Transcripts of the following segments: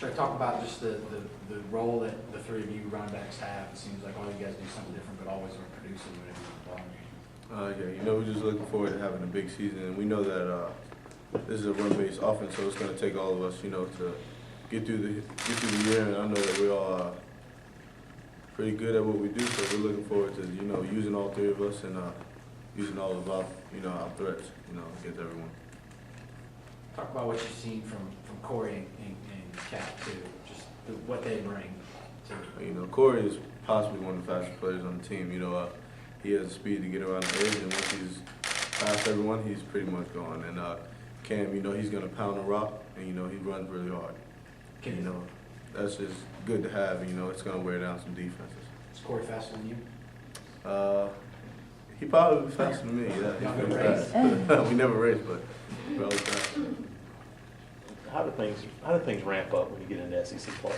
Trey, talk about just the role that the three of you running backs have. It seems like all you guys do something different, but always are producing whenever you're playing. Yeah, we're just looking forward to having a big season, and we know that this is a run-based offense, so it's going to take all of us, to get through the year. And I know that we're all pretty good at what we do, so we're looking forward to using all three of us and using all of our our threats against everyone. Talk about what you've seen from Corey and Cap too, just what they bring to. Corey is possibly one of the fastest players on the team. He has the speed to get around the edge, and once he's past everyone, he's pretty much gone. And Cam, he's going to pound the rock, and he runs really hard. That's just good to have. It's going to wear down some defenses. Is Corey faster than you? He probably be faster than me. Yeah, he's pretty fast. We never raced, but he's probably fast. How do things ramp up when you get into SEC play?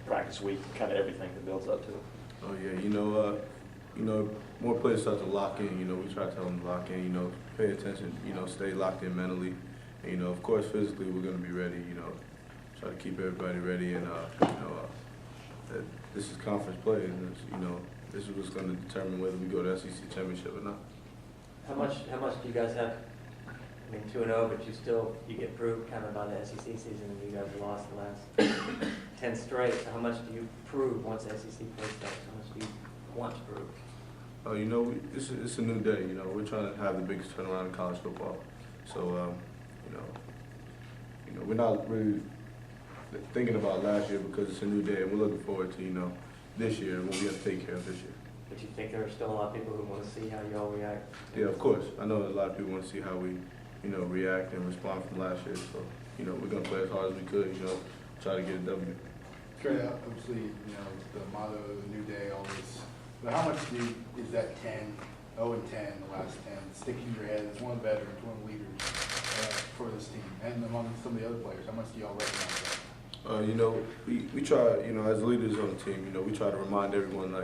Practice week, kind of everything that builds up to it. Oh yeah, more players start to lock in. We try to tell them to lock in. Pay attention. Stay locked in mentally. And, of course, physically we're going to be ready. Try to keep everybody ready. And that this is conference play, and this is what's going to determine whether we go to SEC championship or not. How much do you guys have? 2-0, but you get proved kind of by the SEC season, and you guys have lost the last 10 straight. So how much do you prove once SEC play starts? How much do you want to prove? It's a new day. We're trying to have the biggest turnaround in college football. So, we're not really thinking about last year because it's a new day, and we're looking forward to, this year and what we have to take care of this year. But you think there are still a lot of people who want to see how you all react? Yeah, of course. I know a lot of people want to see how we, react and respond from last year. So, we're going to play as hard as we could, try to get a W. Trey, obviously, the motto, the new day, all this. But how much is that 10, 0-10, the last 10, sticking in your head as one of the veterans, one of the leaders for this team, and among some of the other players? How much do y'all recognize that? We try, as leaders on the team, we try to remind everyone,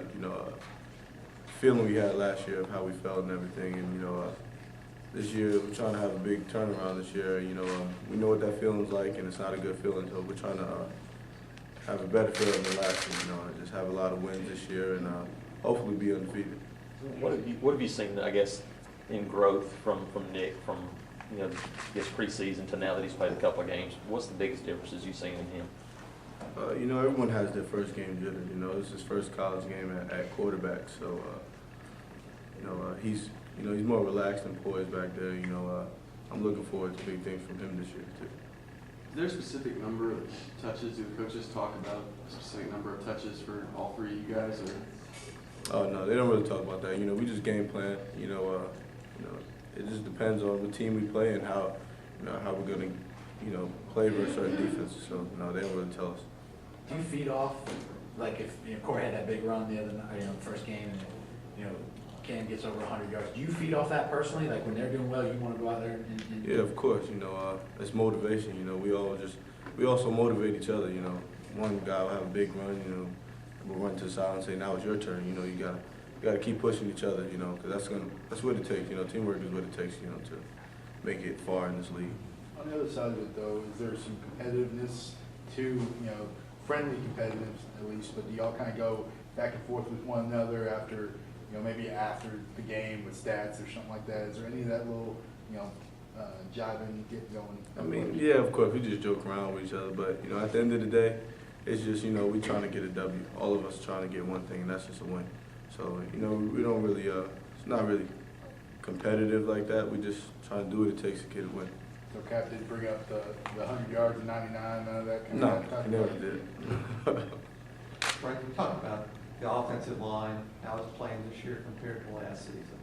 feeling we had last year of how we felt and everything. And, this year we're trying to have a big turnaround this year. We know what that feeling's like, and it's not a good feeling, so we're trying to have a better feeling than last year, just have a lot of wins this year and hopefully be undefeated. What have you seen, I guess, in growth from Nick from, preseason to now that he's played a couple of games? What's the biggest differences you've seen in him? Everyone has their first game jitter. It's his first college game at quarterback, so he's more relaxed and poised back there. I'm looking forward to big things from him this year too. Is there a specific number of touches? Do the coaches talk about a specific number of touches for all three of you guys, or? Oh no, they don't really talk about that. We just game plan. It just depends on the team we play and how we're gonna play versus certain defenses. So no, they don't really tell us. Do you feed off, like if Corey had that big run the other night, the first game, and Cam gets over 100 yards? Do you feed off that personally? Like when they're doing well, you want to go out there and Yeah, of course. It's motivation. We also motivate each other. One guy will have a big run. We'll run to the side and say, now it's your turn. You gotta keep pushing each other. Because that's what it takes. Teamwork is what it takes. To make it far in this league. On the other side of it, though, is there some competitiveness to, friendly competitiveness at least, but do y'all kind of go back and forth with one another after, maybe after the game with stats or something like that? Is there any of that little, jiving get going? Yeah, of course, we just joke around with each other, but, at the end of the day, it's just, we trying to get a W. All of us trying to get one thing, and that's just a win. So, we don't really, it's not really competitive like that. We just try to do what it takes to get a win. So Cap did bring up the 100 yards and 99, none of that kind No, of he never did. Frank, we talked about the offensive line, how it's playing this year compared to last season.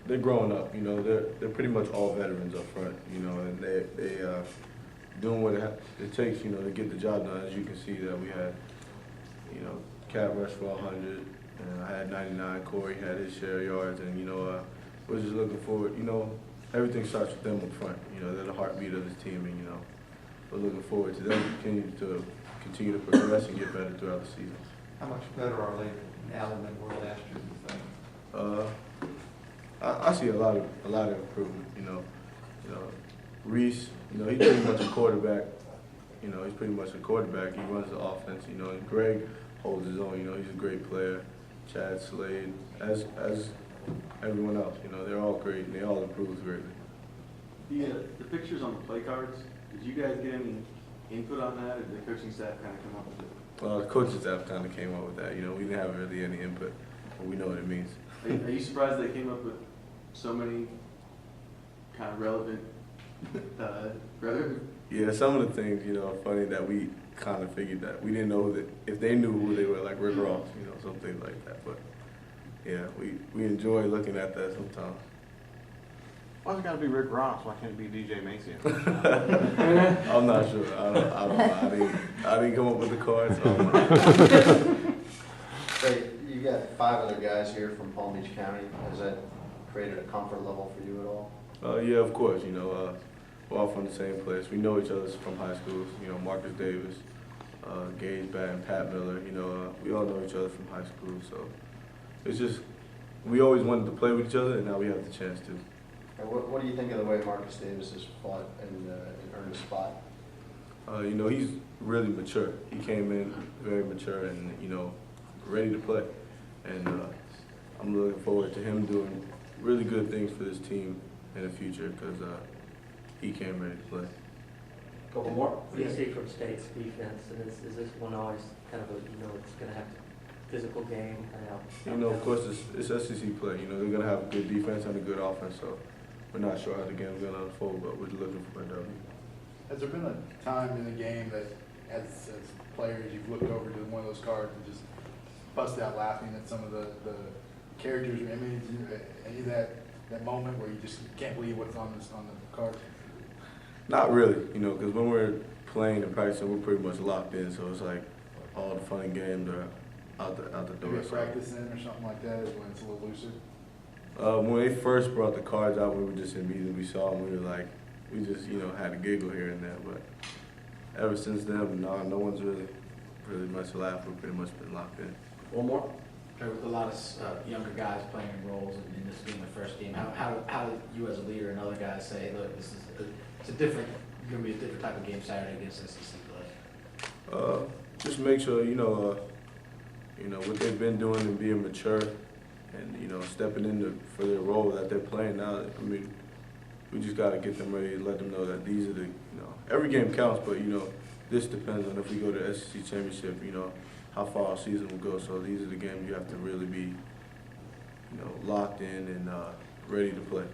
They're growing up. They're pretty much all veterans up front. And they doing what it takes. To get the job done. As you can see, that we had, Cap rushed for 100, and I had 99. Corey had his share of yards, and we're just looking forward. Everything starts with them up front. They're the heartbeat of this team, and we're looking forward to them continue to progress and get better throughout the season. How much better are they now than they were last year, do you think? I see a lot of improvement. Reese, he's pretty much a quarterback You know, he's pretty much a quarterback. He runs the offense, you know, and Greg holds his own. You know, he's a great player. Chad, Slade, as everyone else, you know, they're all great and they all improve greatly. The pictures on the play cards, did you guys get any input on that, or did the coaching staff kind of come up with it? The coaching staff kind of came up with that. You know, we didn't have really any input, but we know what it means. Are you surprised they came up with so many kind of relevant, Yeah, some of the things, you know, are funny that we kind of figured that. We didn't know that if they knew who they were, like Rick Ross, you know, something like that. But, yeah, we enjoy looking at that sometimes. Why's it gotta be Rick Ross? Why can't it be DJ Mason? I'm not sure. I don't know. I didn't come up with the cards. So I'm not. So you got 5 other guys here from Palm Beach County. Has that created a comfort level for you at all? Yeah, of course. You know, we're all from the same place. We know each other from high school. You know, Marcus Davis, Gage Batten, Pat Miller. You know, we all know each other from high school. So it's just we always wanted to play with each other, and now we have the chance to. And what do you think of the way Marcus Davis has fought and earned a spot? You know, he's really mature. He came in very mature and, you know, ready to play. And I'm looking forward to him doing really good things for this team in the future because he came ready to play. Couple more. What do you see from State's defense? And is this one always kind of a, you know, it's going to have a physical game? You know, of course, it's SEC play. You know, they're going to have a good defense and a good offense. So we're not sure how the game's going to unfold, but we're looking for a W. Has there been a time in the game that, as players, you've looked over to one of those cards and just busted out laughing at some of the characters or images? Any of that moment where you just can't believe what's on the card? Not really, you know, because when we're playing and practicing, we're pretty much locked in. So it's like all the fun and games are out the door. Maybe practicing or something like that is when it's a little looser? When they first brought the cards out, we were just in meetings. We saw them. We were like, we just, you know, had a giggle here and there. But ever since then, no one's really much laughed. We've pretty much been locked in. One more. With a lot of younger guys playing roles in this being the first game, how do you as a leader and other guys say, look, this is it's going to be a different type of game Saturday against SEC play? Just make sure you know what they've been doing and being mature, and you know stepping in for their role that they're playing now. I mean, we just got to get them ready to let them know that these are the every game counts, but you know this depends on if we go to the SEC championship. You know how far our season will go. So these are the games you have to really be locked in and ready to play.